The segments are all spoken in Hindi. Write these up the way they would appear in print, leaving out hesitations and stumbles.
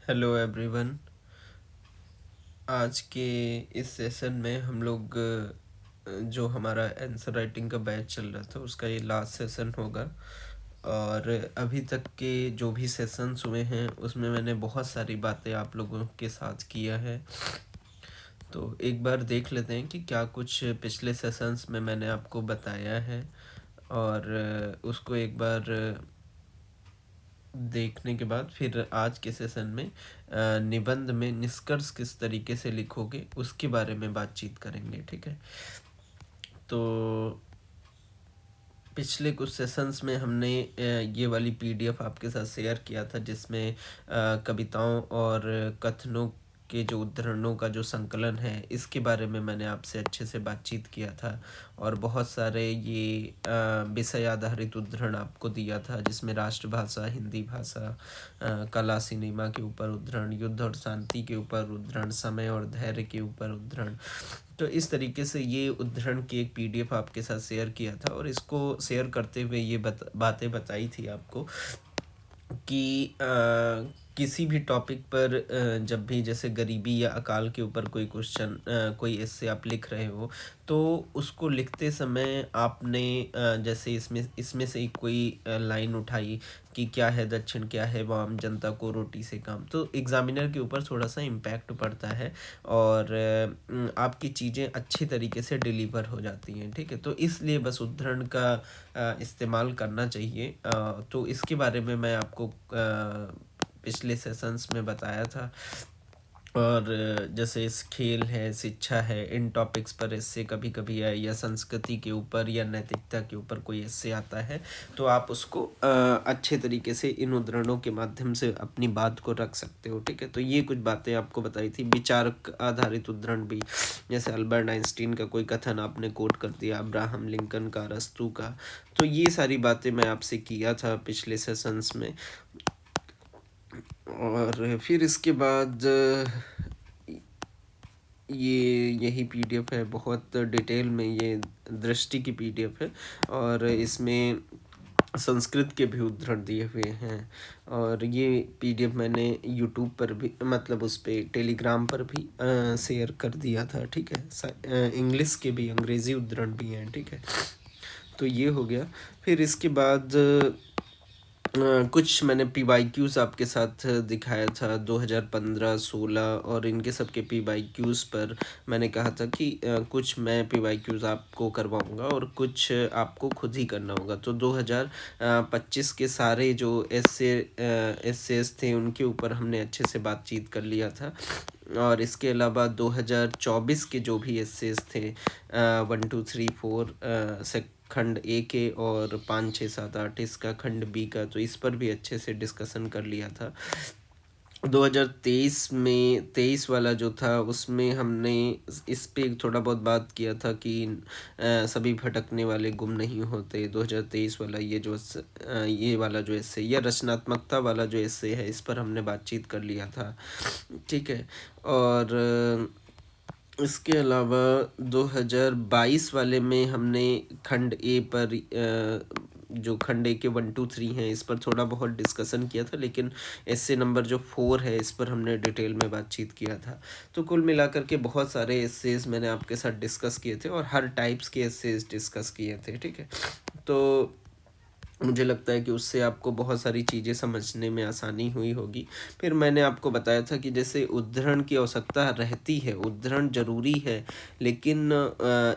Hello everyone. आज के इस सेशन में हम लोग जो हमारा आंसर राइटिंग का बैच चल रहा था उसका ये लास्ट सेशन होगा। और अभी तक के जो भी सेशंस हुए हैं उसमें मैंने बहुत सारी बातें आप लोगों के साथ किया है। तो एक बार देख लेते हैं कि क्या कुछ पिछले सेशंस में मैंने आपको बताया है, और उसको एक बार देखने के बाद फिर आज के सेशन में निबंध में निष्कर्ष किस तरीके से लिखोगे उसके बारे में बातचीत करेंगे। ठीक है, तो पिछले कुछ सेशंस में हमने ये वाली पीडीएफ आपके साथ शेयर किया था जिसमें कविताओं और कथनों के जो उद्धरणों का जो संकलन है इसके बारे में मैंने आपसे अच्छे से बातचीत किया था। और बहुत सारे ये विषय आधारित उद्धरण आपको दिया था जिसमें राष्ट्रभाषा, हिंदी भाषा, कला सिनेमा के ऊपर उद्धरण, युद्ध और शांति के ऊपर उद्धरण, समय और धैर्य के ऊपर उद्धरण। तो इस तरीके से ये उद्धरण की एक पीडीएफ आपके साथ शेयर किया था, और इसको शेयर करते हुए ये बातें बताई थी आपको कि किसी भी टॉपिक पर जब भी जैसे गरीबी या अकाल के ऊपर कोई क्वेश्चन, कोई एस्से आप लिख रहे हो, तो उसको लिखते समय आपने जैसे इसमें इसमें से कोई लाइन उठाई कि क्या है दक्षिण, क्या है वाम, जनता को रोटी से काम, तो एग्जामिनर के ऊपर थोड़ा सा इम्पैक्ट पड़ता है और आपकी चीज़ें अच्छी तरीके से डिलीवर हो जाती हैं। ठीक है, तो इसलिए बस उद्धरण का इस्तेमाल करना चाहिए। तो इसके बारे में मैं आपको पिछले सेशंस में बताया था। और जैसे इस खेल है, शिक्षा है, इन टॉपिक्स पर इससे कभी कभी है, या संस्कृति के ऊपर या नैतिकता के ऊपर कोई इससे आता है तो आप उसको अच्छे तरीके से इन उद्धरणों के माध्यम से अपनी बात को रख सकते हो। ठीक है, तो ये कुछ बातें आपको बताई थी। विचार आधारित उद्धरण भी, जैसे अल्बर्ट आइंस्टीन का कोई कथन आपने कोट कर दिया, अब्राहम लिंकन का, अरस्तू का, तो ये सारी बातें मैं आपसे किया था पिछले सेशंस में। और फिर इसके बाद ये यही पीडीएफ है, बहुत डिटेल में ये दृष्टि की पीडीएफ है, और इसमें संस्कृत के भी उद्धरण दिए हुए हैं। और ये पीडीएफ मैंने यूट्यूब पर भी, मतलब उस पर टेलीग्राम पर भी शेयर कर दिया था। ठीक है, इंग्लिश के भी, अंग्रेज़ी उद्धरण भी हैं। ठीक है, तो ये हो गया। फिर इसके बाद कुछ मैंने पी वाई क्यूज़ आपके साथ दिखाया था 2015-16, और इनके सब के पी वाई क्यूज़ पर मैंने कहा था कि कुछ मैं पी वाई क्यूज़ आपको करवाऊँगा और कुछ आपको खुद ही करना होगा। तो 2025 के सारे जो एस्सेस थे उनके ऊपर हमने अच्छे से बातचीत कर लिया था। और इसके अलावा 2024 के जो भी एस्सेस थे 1 2 3 4 से खंड ए के, और 5 6 7 8 इसका खंड बी का, तो इस पर भी अच्छे से डिस्कशन कर लिया था। 2023 में 23 वाला जो था उसमें हमने इस पे थोड़ा बहुत बात किया था कि सभी भटकने वाले गुम नहीं होते। 2023 वाला ये जो ये वाला जो एस्से या रचनात्मकता वाला जो एस्से है इस पर हमने बातचीत कर लिया था। ठीक है, और इसके अलावा 2022 वाले में हमने खंड ए पर जो खंड ए के 1 2 3 हैं इस पर थोड़ा बहुत डिस्कशन किया था, लेकिन एस्से नंबर जो 4 है इस पर हमने डिटेल में बातचीत किया था। तो कुल मिलाकर के बहुत सारे एस्सेज मैंने आपके साथ डिस्कस किए थे, और हर टाइप्स के एस्सेज डिस्कस किए थे। ठीक है, तो मुझे लगता है कि उससे आपको बहुत सारी चीज़ें समझने में आसानी हुई होगी। फिर मैंने आपको बताया था कि जैसे उद्धरण की आवश्यकता रहती है, उद्धरण ज़रूरी है, लेकिन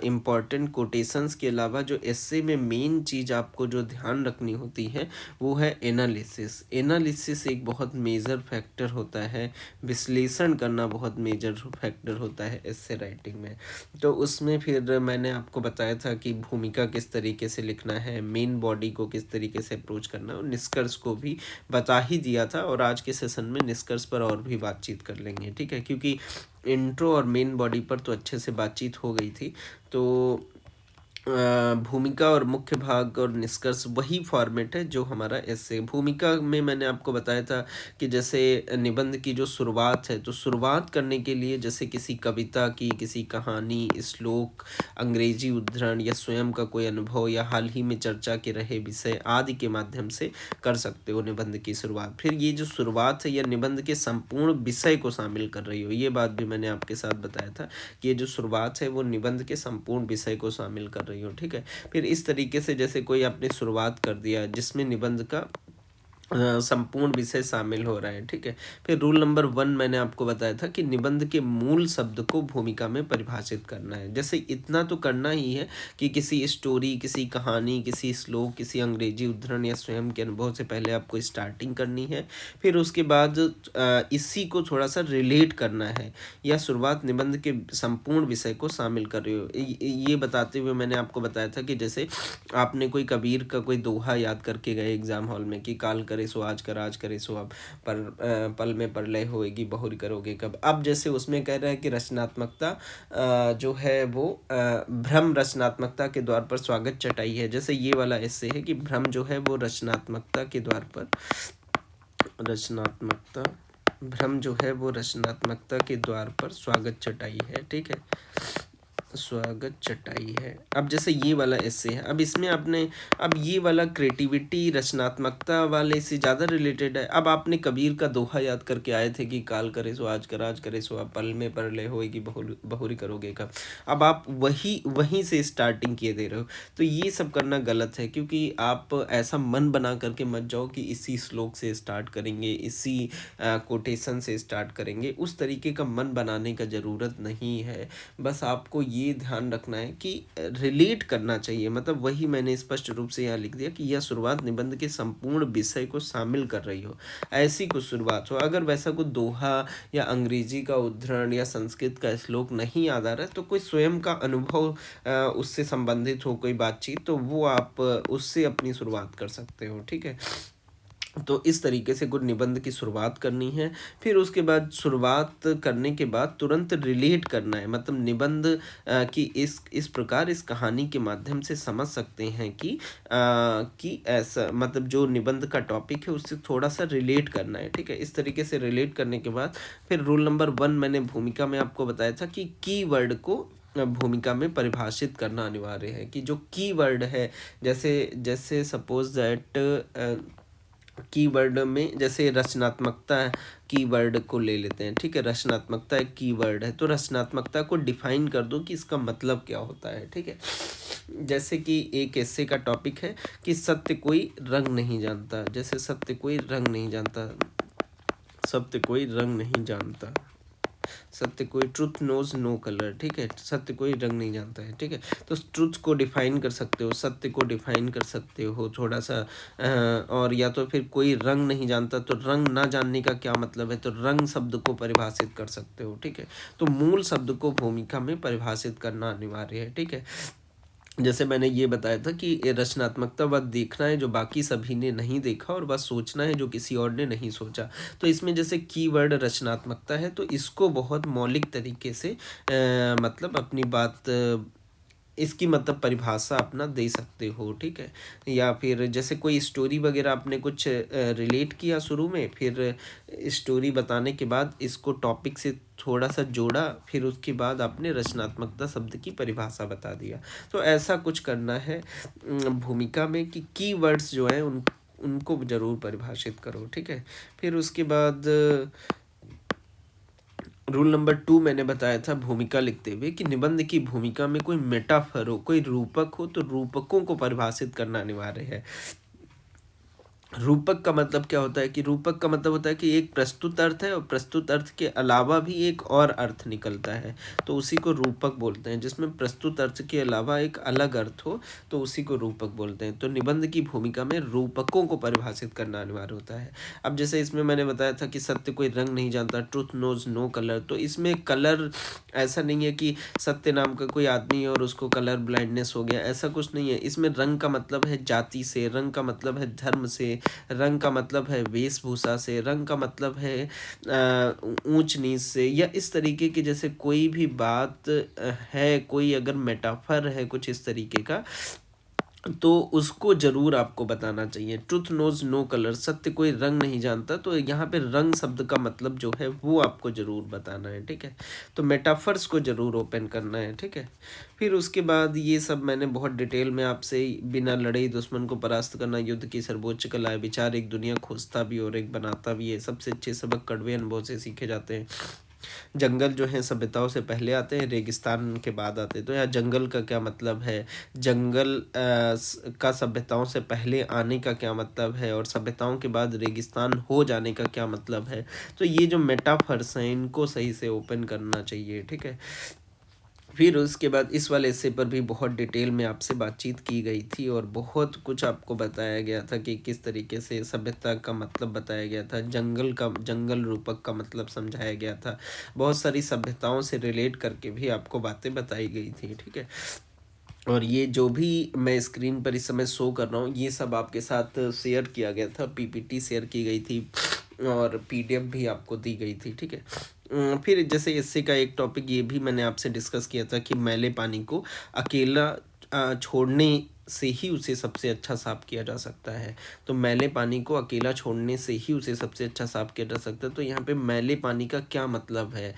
इम्पॉर्टेंट कोटेशंस के अलावा जो एस्से में मेन चीज़ आपको जो ध्यान रखनी होती है वो है एनालिसिस। एनालिसिस एक बहुत मेजर फैक्टर होता है, विश्लेषण करना बहुत मेजर फैक्टर होता है एस्से राइटिंग में। तो उसमें फिर मैंने आपको बताया था कि भूमिका किस तरीके से लिखना है, मेन बॉडी को किस तरीके से अप्रोच करना है, और निष्कर्ष को भी बता ही दिया था। और आज के सेशन में निष्कर्ष पर और भी बातचीत कर लेंगे। ठीक है, क्योंकि इंट्रो और मेन बॉडी पर तो अच्छे से बातचीत हो गई थी। तो भूमिका और मुख्य भाग और निष्कर्ष वही फॉर्मेट है जो हमारा एसे। भूमिका में मैंने आपको बताया था कि जैसे निबंध की जो शुरुआत है, तो शुरुआत करने के लिए जैसे किसी कविता की, किसी कहानी, श्लोक, अंग्रेजी उद्धरण या स्वयं का कोई अनुभव या हाल ही में चर्चा के रहे विषय आदि के माध्यम से कर सकते हो निबंध की शुरुआत। फिर ये जो शुरुआत है, यह निबंध के संपूर्ण विषय को शामिल कर रही हो, ये बात भी मैंने आपके साथ बताया था कि ये जो शुरुआत है वो निबंध के संपूर्ण विषय को शामिल कर रही हो, ठीक है। फिर इस तरीके से जैसे कोई आपने शुरुआत कर दिया जिसमें निबंध का संपूर्ण विषय शामिल हो रहा है, ठीक है। फिर रूल नंबर 1 मैंने आपको बताया था कि निबंध के मूल शब्द को भूमिका में परिभाषित करना है। जैसे इतना तो करना ही है कि किसी स्टोरी, किसी कहानी, किसी श्लोक, किसी अंग्रेजी उद्धरण या स्वयं के अनुभव से पहले आपको स्टार्टिंग करनी है। फिर उसके बाद इसी को थोड़ा सा रिलेट करना है, या शुरुआत निबंध के संपूर्ण विषय को शामिल कर रही हो। ये बताते हुए मैंने आपको बताया था कि जैसे आपने कोई कबीर का कोई दोहा याद करके गए एग्जाम हॉल में कि काल करे सो आज कर, आज करे सो अब, पर पल में प्रलय होएगी बहुरी करोगे कब। अब जैसे उसमें कह रहा है कि रचनात्मकता जो है वो भ्रम रचनात्मकता के द्वार पर स्वागत चटाई है। जैसे ये वाला ऐसे है कि भ्रम जो है वो रचनात्मकता के द्वार पर, रचनात्मकता, भ्रम जो है वो रचनात्मकता के द्वार पर स्वागत चटाई है, ठीक है, स्वागत चटाई है। अब जैसे ये वाला ऐसे है, अब इसमें आपने, अब ये वाला क्रिएटिविटी रचनात्मकता वाले से ज़्यादा रिलेटेड है। अब आपने कबीर का दोहा याद करके आए थे कि काल करे सो आज कर, आज करे सो अब, पल में प्रलय होएगी बहुरी करोगे कब। अब आप वहीं से स्टार्टिंग किए दे रहे हो, तो ये सब करना गलत है, क्योंकि आप ऐसा मन बना करके मत जाओ कि इसी श्लोक से स्टार्ट करेंगे, इसी कोटेशन से स्टार्ट करेंगे। उस तरीके का मन बनाने का ज़रूरत नहीं है। बस आपको ये ध्यान रखना है कि रिलेट करना चाहिए, मतलब वही मैंने स्पष्ट रूप से यहाँ लिख दिया कि यह शुरुआत निबंध के संपूर्ण विषय को शामिल कर रही हो, ऐसी कुछ शुरुआत हो। अगर वैसा कुछ दोहा या अंग्रेजी का उद्धरण या संस्कृत का श्लोक नहीं याद आ रहा है, तो कोई स्वयं का अनुभव उससे संबंधित हो, कोई बातचीत, तो वो आप उससे अपनी शुरुआत कर सकते हो, ठीक है। तो इस तरीके से कुछ निबंध की शुरुआत करनी है। फिर उसके बाद शुरुआत करने के बाद तुरंत रिलेट करना है, मतलब निबंध की इस प्रकार इस कहानी के माध्यम से समझ सकते हैं कि ऐसा, मतलब जो निबंध का टॉपिक है उससे थोड़ा सा रिलेट करना है, ठीक है। इस तरीके से रिलेट करने के बाद फिर रूल नंबर 1 मैंने भूमिका में आपको बताया था कि कीवर्ड को भूमिका में परिभाषित करना अनिवार्य है, कि जो कीवर्ड है, जैसे जैसे सपोज दैट कीवर्ड में जैसे रचनात्मकता कीवर्ड को ले लेते हैं, ठीक है। रचनात्मकता एक कीवर्ड है, तो रचनात्मकता को डिफाइन कर दो कि इसका मतलब क्या होता है, ठीक है। जैसे कि एक ऐसे का टॉपिक है कि सत्य कोई रंग नहीं जानता, जैसे सत्य कोई रंग नहीं जानता, सत्य कोई रंग नहीं जानता, सत्य कोई, ट्रुथ नोज नो कलर, ठीक है, सत्य कोई रंग नहीं जानता है, ठीक है। तो ट्रुथ को डिफाइन कर सकते हो, सत्य को डिफाइन कर सकते हो थोड़ा सा, और या तो फिर कोई रंग नहीं जानता, तो रंग ना जानने का क्या मतलब है, तो रंग शब्द को परिभाषित कर सकते हो, ठीक है। तो मूल शब्द को भूमिका में परिभाषित करना अनिवार्य है, ठीक है। जैसे मैंने ये बताया था कि ये रचनात्मकता वह देखना है जो बाकी सभी ने नहीं देखा, और वह सोचना है जो किसी और ने नहीं सोचा। तो इसमें जैसे कीवर्ड रचनात्मकता है, तो इसको बहुत मौलिक तरीके से मतलब अपनी बात, इसकी मतलब परिभाषा अपना दे सकते हो, ठीक है। या फिर जैसे कोई स्टोरी वगैरह आपने कुछ रिलेट किया शुरू में, फिर स्टोरी बताने के बाद इसको टॉपिक से थोड़ा सा जोड़ा, फिर उसके बाद आपने रचनात्मकता शब्द की परिभाषा बता दिया। तो ऐसा कुछ करना है भूमिका में कि कीवर्ड्स जो हैं उनको ज़रूर परिभाषित करो, ठीक है। फिर उसके बाद रूल नंबर 2 मैंने बताया था भूमिका लिखते हुए कि निबंध की भूमिका में कोई मेटाफर हो, कोई रूपक हो, तो रूपकों को परिभाषित करना अनिवार्य है। रूपक का मतलब क्या होता है कि रूपक का मतलब होता है कि एक प्रस्तुत अर्थ है और प्रस्तुत अर्थ के अलावा भी एक और अर्थ निकलता है, तो उसी को रूपक बोलते हैं। जिसमें प्रस्तुत अर्थ के अलावा एक अलग अर्थ हो तो उसी को रूपक बोलते हैं। तो निबंध की भूमिका में रूपकों को परिभाषित करना अनिवार्य होता है। अब जैसे इसमें मैंने बताया था कि सत्य कोई रंग नहीं जानता, ट्रुथ नोज नो कलर, तो इसमें कलर ऐसा नहीं है कि सत्य नाम का कोई आदमी है और उसको कलर ब्लाइंडनेस हो गया, ऐसा कुछ नहीं है। इसमें रंग का मतलब है जाति से, रंग का मतलब है धर्म से, रंग का मतलब है वेशभूषा से, रंग का मतलब है ऊंच-नीच से, या इस तरीके की जैसे कोई भी बात है, कोई अगर मेटाफर है कुछ इस तरीके का, तो उसको ज़रूर आपको बताना चाहिए। ट्रुथ नोज़ नो कलर, सत्य कोई रंग नहीं जानता, तो यहाँ पे रंग शब्द का मतलब जो है वो आपको ज़रूर बताना है, ठीक है? तो मेटाफर्स को ज़रूर ओपन करना है, ठीक है? फिर उसके बाद ये सब मैंने बहुत डिटेल में आपसे, बिना लड़े ही दुश्मन को परास्त करना युद्ध की सर्वोच्च कला है, विचार एक दुनिया खोजता भी और एक बनाता भी है, सबसे अच्छे सबक कड़वे अनुभव से सीखे जाते हैं। जंगल जो है सभ्यताओं से पहले आते हैं, रेगिस्तान के बाद आते हैं। तो यहाँ जंगल का क्या मतलब है, जंगल का सभ्यताओं से पहले आने का क्या मतलब है, और सभ्यताओं के बाद रेगिस्तान हो जाने का क्या मतलब है। तो ये जो मेटाफर्स हैं इनको सही से ओपन करना चाहिए, ठीक है? फिर उसके बाद इस वाले हिस्से पर भी बहुत डिटेल में आपसे बातचीत की गई थी और बहुत कुछ आपको बताया गया था कि किस तरीके से सभ्यता का मतलब बताया गया था, जंगल रूपक का मतलब समझाया गया था, बहुत सारी सभ्यताओं से रिलेट करके भी आपको बातें बताई गई थी, ठीक है? और ये जो भी मैं स्क्रीन पर इस समय शो कर रहा हूँ, ये सब आपके साथ शेयर किया गया था, पीपीटी शेयर की गई थी और पीडीएफ भी आपको दी गई थी, ठीक है? फिर जैसे इससे का एक टॉपिक ये भी मैंने आपसे डिस्कस किया था कि मैले पानी को अकेला छोड़ने से ही उसे सबसे अच्छा साफ किया जा सकता है। तो मैले पानी को अकेला छोड़ने से ही उसे सबसे अच्छा साफ किया जा सकता है। तो यहाँ पे मैले पानी का क्या मतलब है,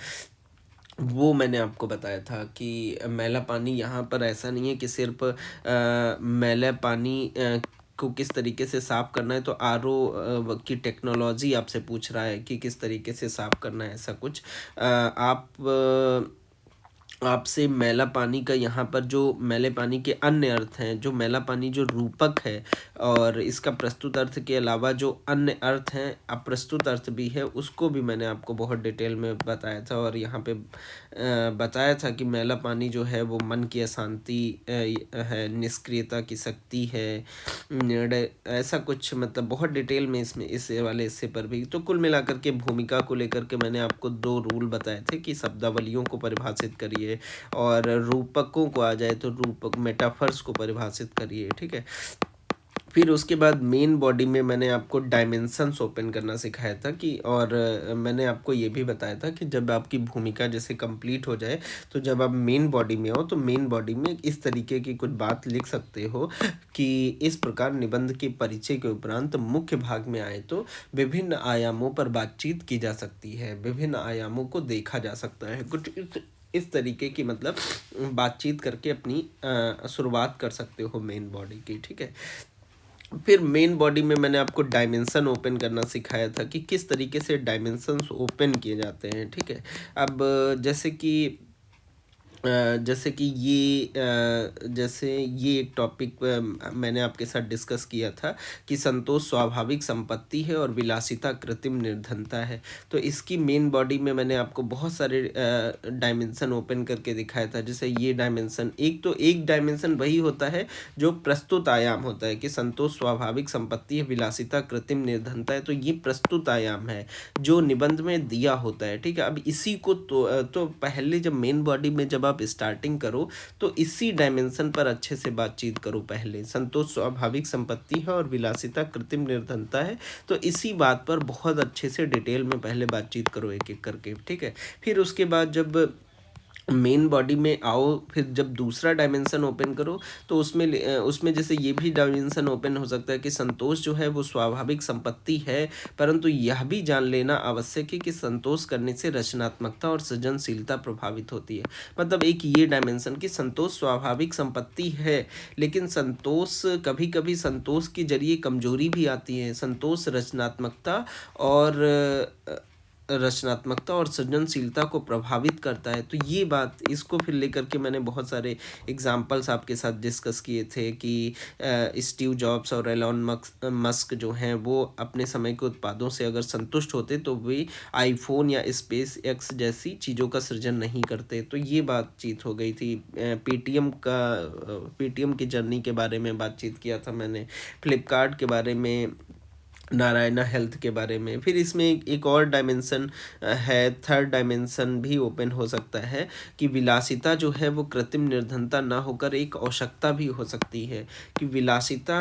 वो मैंने आपको बताया था कि मैला पानी यहाँ पर ऐसा नहीं है कि सिर्फ़ मैला पानी को किस तरीके से साफ़ करना है, तो आरओ की टेक्नोलॉजी आपसे पूछ रहा है कि किस तरीके से साफ़ करना है, ऐसा कुछ। आपसे मैला पानी का यहाँ पर जो मैले पानी के अन्य अर्थ हैं, जो मैला पानी जो रूपक है और इसका प्रस्तुत अर्थ के अलावा जो अन्य अर्थ हैं, अप्रस्तुत अर्थ भी है, उसको भी मैंने आपको बहुत डिटेल में बताया था। और यहाँ पे बताया था कि मैला पानी जो है वो मन की अशांति है, निष्क्रियता की शक्ति है, निर्णय, ऐसा कुछ, मतलब बहुत डिटेल में इसमें इस वाले हिस्से पर भी। तो कुल मिलाकर के भूमिका को लेकर के मैंने आपको 2 रूल बताए थे कि शब्दावलियों को परिभाषित करिए और रूपकों को आ जाए तो रूपक मेटाफर्स को परिभाषित करिए, ठीक है? फिर उसके बाद मेन बॉडी में मैंने आपको डायमेंशंस ओपन करना सिखाया था कि, और मैंने आपको ये भी बताया था कि जब आपकी भूमिका जैसे कंप्लीट हो जाए, तो जब आप मेन बॉडी में हो तो मेन बॉडी में इस तरीके की कुछ बात लिख सकते हो कि इस प्रकार निबंध के परिचय के उपरांत मुख्य भाग में आए तो विभिन्न आयामों पर बातचीत की जा सकती है, विभिन्न आयामों को देखा जा सकता है, कुछ इस तरीके की, मतलब बातचीत करके अपनी शुरुआत कर सकते हो मेन बॉडी की, ठीक है? फिर मेन बॉडी में मैंने आपको डायमेंशन ओपन करना सिखाया था कि किस तरीके से डायमेंशंस ओपन किए जाते हैं, ठीक है? अब जैसे कि जैसे ये एक टॉपिक मैंने आपके साथ डिस्कस किया था कि संतोष स्वाभाविक संपत्ति है और विलासिता कृत्रिम निर्धनता है। तो इसकी मेन बॉडी में मैंने आपको बहुत सारे डायमेंशन ओपन करके दिखाया था। जैसे ये डायमेंशन, एक डायमेंशन वही होता है जो प्रस्तुत आयाम होता है कि संतोष स्वाभाविक संपत्ति है, विलासिता कृत्रिम निर्धनता है। तो ये प्रस्तुत आयाम है जो निबंध में दिया होता है, ठीक है? अब इसी को तो पहले जब मेन बॉडी में जब आप स्टार्टिंग करो तो इसी डायमेंशन पर अच्छे से बातचीत करो। पहले संतोष स्वाभाविक संपत्ति है और विलासिता कृत्रिम निर्धनता है, तो इसी बात पर बहुत अच्छे से डिटेल में पहले बातचीत करो एक एक करके, ठीक है? फिर उसके बाद जब मेन बॉडी में आओ, फिर जब दूसरा डायमेंशन ओपन करो तो उसमें जैसे ये भी डायमेंशन ओपन हो सकता है कि संतोष जो है वो स्वाभाविक संपत्ति है, परंतु यह भी जान लेना आवश्यक है कि संतोष करने से रचनात्मकता और सृजनशीलता प्रभावित होती है। मतलब एक ये डायमेंशन कि संतोष स्वाभाविक संपत्ति है, लेकिन संतोष कभी कभी संतोष के जरिए कमजोरी भी आती है। संतोष रचनात्मकता और सृजनशीलता को प्रभावित करता है। तो ये बात, इसको फिर लेकर के मैंने बहुत सारे एग्जाम्पल्स आपके साथ डिस्कस किए थे कि स्टीव जॉब्स और एलॉन मस्क जो हैं वो अपने समय के उत्पादों से अगर संतुष्ट होते तो वे आईफोन या स्पेस एक्स जैसी चीज़ों का सृजन नहीं करते। तो ये बातचीत हो गई थी। पेटीएम की जर्नी के बारे में बातचीत किया था मैंने, फ्लिपकार्ट के बारे में नारायणा हेल्थ के बारे में। फिर इसमें एक और डायमेंशन है, थर्ड डायमेंशन भी ओपन हो सकता है कि विलासिता जो है वो कृत्रिम निर्धनता ना होकर एक आवश्यकता भी हो सकती है। कि विलासिता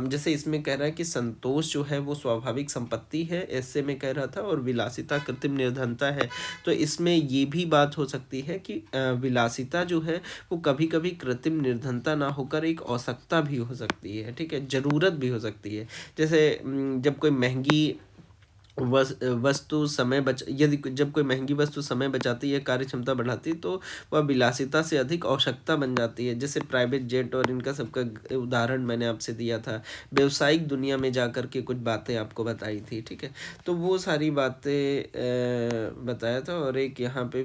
जैसे इसमें कह रहा है कि संतोष जो है वो स्वाभाविक संपत्ति है, ऐसे में कह रहा था, और विलासिता कृत्रिम निर्धनता है। तो इसमें ये भी बात हो सकती है कि विलासिता जो है वो कभी कभी कृत्रिम निर्धनता ना होकर एक आवश्यकता भी हो सकती है, ठीक है, ज़रूरत भी हो सकती है। जैसे जब कोई महंगी वस्तु समय बच यदि जब कोई महंगी वस्तु समय बचाती है, कार्य क्षमता बढ़ाती है, तो वह विलासिता से अधिक आवश्यकता बन जाती है। जैसे प्राइवेट जेट और इनका सबका उदाहरण मैंने आपसे दिया था। व्यावसायिक दुनिया में जा कर के कुछ बातें आपको बताई थी, ठीक है। तो वो सारी बातें बताया था। और एक यहाँ पे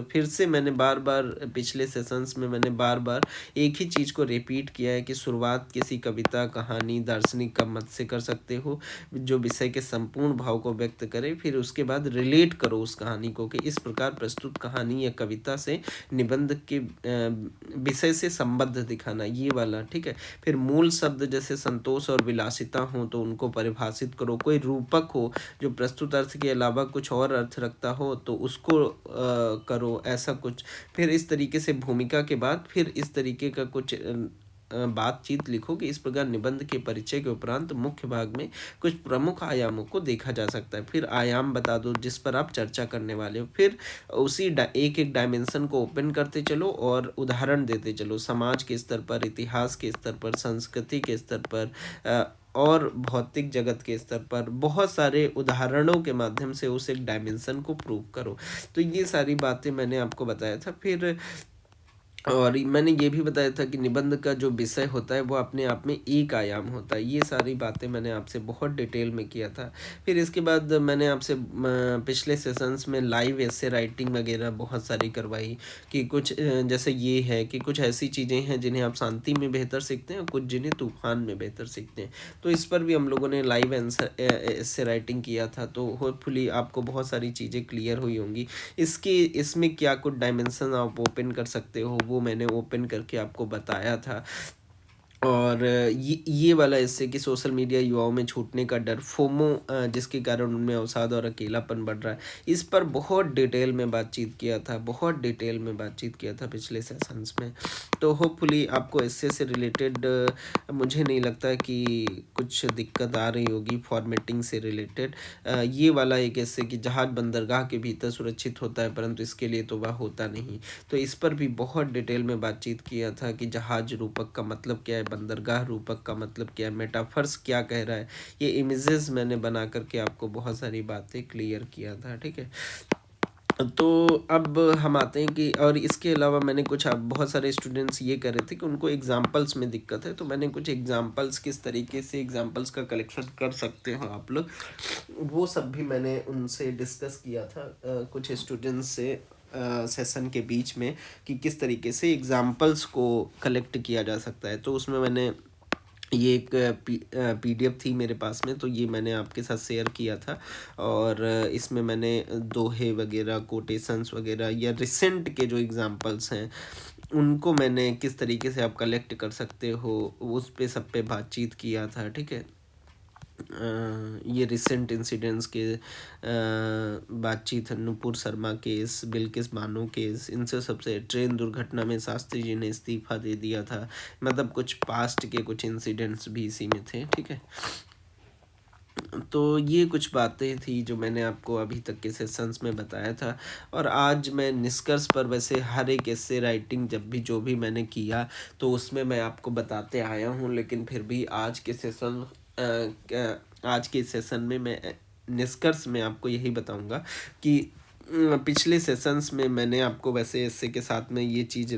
फिर से मैंने बार बार पिछले सेशंस में मैंने बार बार एक ही चीज़ को रिपीट किया है कि शुरुआत किसी कविता, कहानी, दार्शनिक का मत से कर सकते हो जो विषय के संपूर्ण भाव को व्यक्त करे। फिर उसके बाद रिलेट करो उस कहानी को कि इस प्रकार प्रस्तुत कहानी या कविता से निबंध के विषय से संबद्ध दिखाना, ये वाला, ठीक है। फिर मूल शब्द जैसे संतोष और विलासिता हो तो उनको परिभाषित करो। कोई रूपक हो जो प्रस्तुत अर्थ के अलावा कुछ और अर्थ रखता हो तो उसको करो, ऐसा कुछ। फिर इस तरीके से भूमिका के बाद फिर इस तरीके का कुछ बातचीत लिखो कि इस प्रकार निबंध के परिचय के उपरांत मुख्य भाग में कुछ प्रमुख आयामों को देखा जा सकता है। फिर आयाम बता दो जिस पर आप चर्चा करने वाले हो। फिर उसी एक एक डायमेंशन को ओपन करते चलो और उदाहरण देते चलो, समाज के स्तर पर, इतिहास के स्तर पर, संस्कृति के स्तर पर, और भौतिक जगत के स्तर पर बहुत सारे उदाहरणों के माध्यम से उस एक डायमेंशन को प्रूव करो। तो ये सारी बातें मैंने आपको बताया था। फिर और मैंने ये भी बताया था कि निबंध का जो विषय होता है वो अपने आप में एक आयाम होता है। ये सारी बातें मैंने आपसे बहुत डिटेल में किया था। फिर इसके बाद मैंने आपसे पिछले सेशंस में लाइव ऐसे राइटिंग वगैरह बहुत सारी करवाई कि कुछ जैसे ये है कि कुछ ऐसी चीज़ें हैं जिन्हें आप शांति में बेहतर सीखते हैं और कुछ जिन्हें तूफान में बेहतर सीखते हैं। तो इस पर भी हम लोगों ने लाइव आंसर ऐसे राइटिंग किया था। तो होपफुली आपको बहुत सारी चीज़ें क्लियर हुई होंगी। इसमें क्या कुछ डायमेंशन आप ओपन कर सकते हो वो मैंने ओपन करके आपको बताया था। और ये वाला इससे कि सोशल मीडिया युवाओं में छूटने का डर, फोमो, जिसके कारण उनमें अवसाद और अकेलापन बढ़ रहा है, इस पर बहुत डिटेल में बातचीत किया था, बहुत डिटेल में बातचीत किया था पिछले सेशंस में। तो होपफुली आपको इससे से रिलेटेड मुझे नहीं लगता कि कुछ दिक्कत आ रही होगी फॉर्मेटिंग से रिलेटेड। ये वाला एक ऐसे कि जहाज़ बंदरगाह के भीतर सुरक्षित होता है परंतु इसके लिए तो वह होता नहीं। तो इस पर भी बहुत डिटेल में बातचीत किया था कि जहाज रूपक का मतलब क्या है, बंदरगाह रूपक का मतलब क्या है, मेटाफर्स क्या कह रहा है। ये इमेजेस मैंने बना करके आपको बहुत सारी बातें क्लियर किया था, ठीक है। तो अब हम आते हैं कि और इसके अलावा मैंने कुछ अब बहुत सारे स्टूडेंट्स ये कह रहे थे कि उनको एग्जांपल्स में दिक्कत है, तो मैंने कुछ एग्जांपल्स किस तरीके से एग्जांपल्स का कलेक्शन कर सकते हो आप लोग, वो सब भी मैंने उनसे डिस्कस किया था कुछ स्टूडेंट्स से सेशन के बीच में कि किस तरीके से एग्जांपल्स को कलेक्ट किया जा सकता है। तो उसमें मैंने ये एक पीडीएफ थी मेरे पास में, तो ये मैंने आपके साथ शेयर किया था। और इसमें मैंने दोहे वगैरह, कोटेशंस वगैरह या रिसेंट के जो एग्जांपल्स हैं उनको मैंने किस तरीके से आप कलेक्ट कर सकते हो उस पे सब पे बातचीत किया था, ठीक है। ये रिसेंट इंसिडेंट्स के बातचीत, नुपुर शर्मा केस, बिल्किस बानो केस, इनसे सबसे ट्रेन दुर्घटना में शास्त्री जी ने इस्तीफा दे दिया था, मतलब कुछ पास्ट के कुछ इंसिडेंट्स भी इसी में थे, ठीक है। तो ये कुछ बातें थी जो मैंने आपको अभी तक के सेशंस में बताया था। और आज मैं निष्कर्ष पर, वैसे हर एक ऐसे राइटिंग जब भी जो भी मैंने किया तो उसमें मैं आपको बताते आया हूँ, लेकिन फिर भी आज के सेशन आज के सेशन में मैं निष्कर्ष में आपको यही बताऊंगा कि पिछले सेशंस में मैंने आपको वैसे ऐसे के साथ में ये चीज़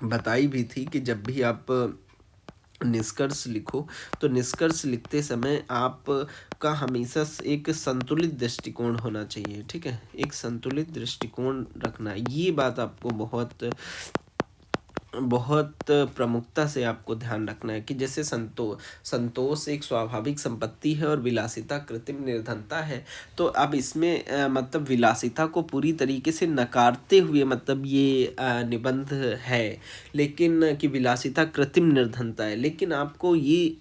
बताई भी थी कि जब भी आप निष्कर्ष लिखो तो निष्कर्ष लिखते समय आप का हमेशा एक संतुलित दृष्टिकोण होना चाहिए, ठीक है। एक संतुलित दृष्टिकोण रखना, ये बात आपको बहुत बहुत प्रमुखता से आपको ध्यान रखना है कि जैसे संतोष एक स्वाभाविक संपत्ति है और विलासिता कृत्रिम निर्धनता है। तो अब इसमें मतलब विलासिता को पूरी तरीके से नकारते हुए मतलब ये निबंध है, लेकिन कि विलासिता कृत्रिम निर्धनता है। लेकिन आपको ये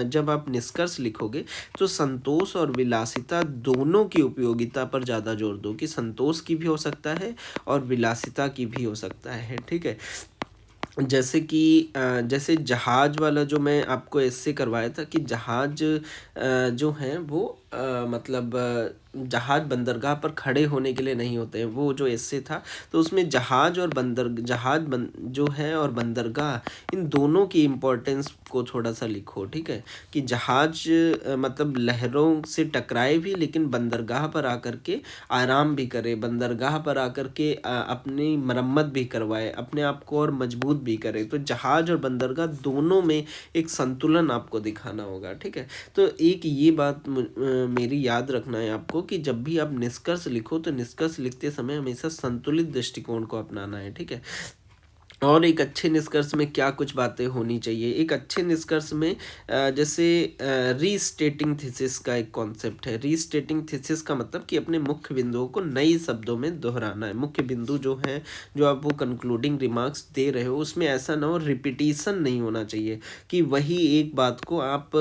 जब आप निष्कर्ष लिखोगे तो संतोष और विलासिता दोनों की उपयोगिता पर ज़्यादा जोर दो कि संतोष की भी हो सकता है और विलासिता की भी हो सकता है, ठीक है। जैसे कि जैसे जहाज वाला जो मैं आपको इससे करवाया था कि जहाज जो हैं वो मतलब जहाज बंदरगाह पर खड़े होने के लिए नहीं होते हैं, वो जो इससे था। तो उसमें जो है और बंदरगाह, इन दोनों की इम्पोर्टेंस को थोड़ा सा लिखो, ठीक है। कि जहाज मतलब लहरों से टकराए भी लेकिन बंदरगाह पर आकर के आराम भी करे, बंदरगाह पर आकर के अपनी मरम्मत भी करवाए, अपने आप को और मजबूत भी करे। तो जहाज और बंदरगाह दोनों में एक संतुलन आपको दिखाना होगा, ठीक है। तो एक ये बात मेरी याद रखना है आपको कि जब भी आप निष्कर्ष लिखो तो निष्कर्ष लिखते समय हमेशा संतुलित दृष्टिकोण को अपनाना है, ठीक है। और एक अच्छे निष्कर्ष में क्या कुछ बातें होनी चाहिए, एक अच्छे निष्कर्ष में जैसे रीस्टेटिंग थीसिस का एक कॉन्सेप्ट है। रीस्टेटिंग थीसिस का मतलब कि अपने मुख्य बिंदुओं को नए शब्दों में दोहराना है। मुख्य बिंदु जो है, जो आप वो कंक्लूडिंग रिमार्क्स दे रहे हो, उसमें ऐसा ना हो, रिपीटिशन नहीं होना चाहिए कि वही एक बात को आप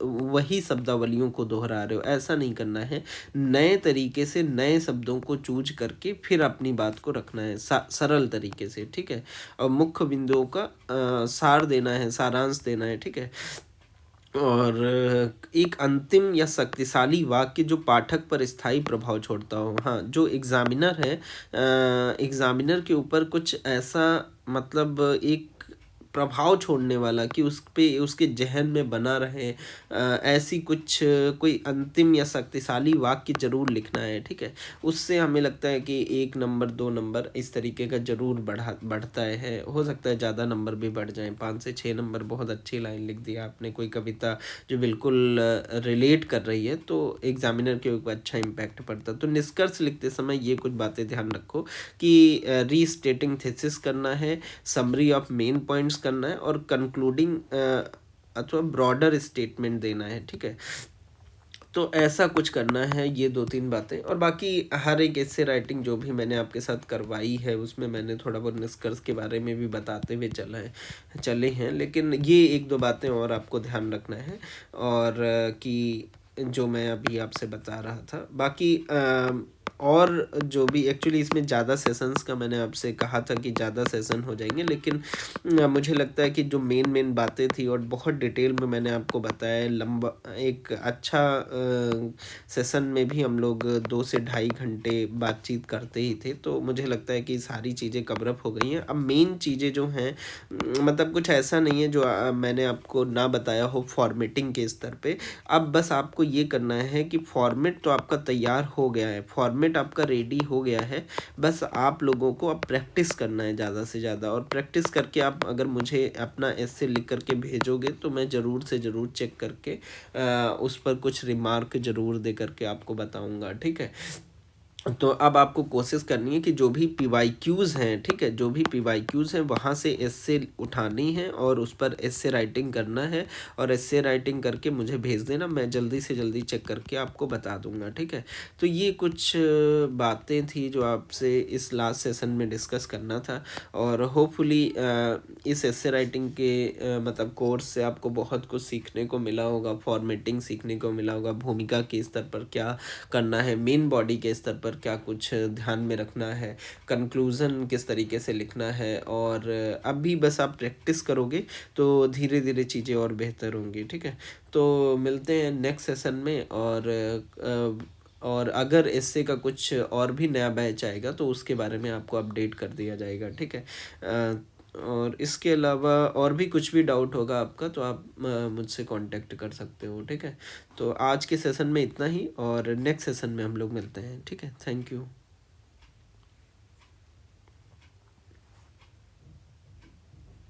वही शब्दावलियों को दोहरा रहे हो, ऐसा नहीं करना है। नए तरीके से नए शब्दों को चूज करके फिर अपनी बात को रखना है सरल तरीके से, ठीक है। और मुख्य बिंदुओं का सार देना है, सारांश देना है, ठीक है। और एक अंतिम या शक्तिशाली वाक्य जो पाठक पर स्थायी प्रभाव छोड़ता हो। हाँ, जो एग्जामिनर है, एग्जामिनर के ऊपर कुछ ऐसा मतलब एक प्रभाव छोड़ने वाला कि उस पे उसके जहन में बना रहे, ऐसी कुछ कोई अंतिम या शक्तिशाली वाक्य जरूर लिखना है, ठीक है। उससे हमें लगता है कि 1 नंबर 2 नंबर इस तरीके का जरूर बढ़ता है। हो सकता है ज़्यादा नंबर भी बढ़ जाएं, 5 से 6 नंबर। बहुत अच्छी लाइन लिख दी आपने, कोई कविता जो बिल्कुल रिलेट कर रही है, तो एग्जामिनर के ऊपर अच्छा इम्पैक्ट पड़ता है। तो निष्कर्ष लिखते समय ये कुछ बातें ध्यान रखो कि रीस्टेटिंग थीसिस करना है, समरी ऑफ मेन पॉइंट्स करना है और कंक्लूडिंग अथवा ब्रॉडर स्टेटमेंट देना है, ठीक है। तो ऐसा कुछ करना है, ये 2-3 बातें। और बाकी हर एक ऐसे राइटिंग जो भी मैंने आपके साथ करवाई है उसमें मैंने थोड़ा बहुत निष्कर्ष के बारे में भी बताते हुए चले हैं, लेकिन ये 1-2 बातें और आपको ध्यान रखना है। और कि जो मैं अभी आपसे बता रहा था, बाकी और जो भी एक्चुअली इसमें ज़्यादा सेशंस का मैंने आपसे कहा था कि ज़्यादा सेशन हो जाएंगे, लेकिन मुझे लगता है कि जो मेन बातें थी और बहुत डिटेल में मैंने आपको बताया, लंबा एक अच्छा सेशन में भी हम लोग 2 से ढाई घंटे बातचीत करते ही थे। तो मुझे लगता है कि सारी चीज़ें कवरअप हो गई हैं। अब मेन चीज़ें जो हैं, मतलब कुछ ऐसा नहीं है जो मैंने आपको ना बताया हो फॉर्मेटिंग के स्तर पे। अब बस आपको ये करना है कि फॉर्मेट तो आपका तैयार हो गया है, फॉर्मेट आपका रेडी हो गया है। बस आप लोगों को अब प्रैक्टिस करना है ज़्यादा से ज़्यादा, और प्रैक्टिस करके आप अगर मुझे अपना ऐसे लिख करके भेजोगे तो मैं ज़रूर से ज़रूर चेक करके उस पर कुछ रिमार्क ज़रूर दे करके आपको बताऊंगा, ठीक है। तो अब आपको कोशिश करनी है कि जो भी पीवाईक्यूज़ हैं, ठीक है, जो भी पीवाईक्यूज़ हैं वहाँ से एस्से उठानी है और उस पर एस्से राइटिंग करना है। और एस्से राइटिंग करके मुझे भेज देना, मैं जल्दी से जल्दी चेक करके आपको बता दूंगा, ठीक है। तो ये कुछ बातें थी जो आपसे इस लास्ट सेशन में डिस्कस करना था। और होपफुली इस एस्से राइटिंग के मतलब कोर्स से आपको बहुत कुछ सीखने को मिला होगा, फॉर्मेटिंग सीखने को मिला होगा, भूमिका के स्तर पर क्या करना है, मेन बॉडी के स्तर पर क्या कुछ ध्यान में रखना है, कंक्लूज़न किस तरीके से लिखना है। और अब भी बस आप प्रैक्टिस करोगे तो धीरे धीरे चीज़ें और बेहतर होंगी, ठीक है। तो मिलते हैं नेक्स्ट सेशन में। और अगर इससे का कुछ और भी नया बैच आएगा तो उसके बारे में आपको अपडेट कर दिया जाएगा, ठीक है। और इसके अलावा और भी कुछ भी डाउट होगा आपका तो आप मुझसे कांटेक्ट कर सकते हो, ठीक है। तो आज के सेशन में इतना ही, और नेक्स्ट सेशन में हम लोग मिलते हैं, ठीक है। Thank you.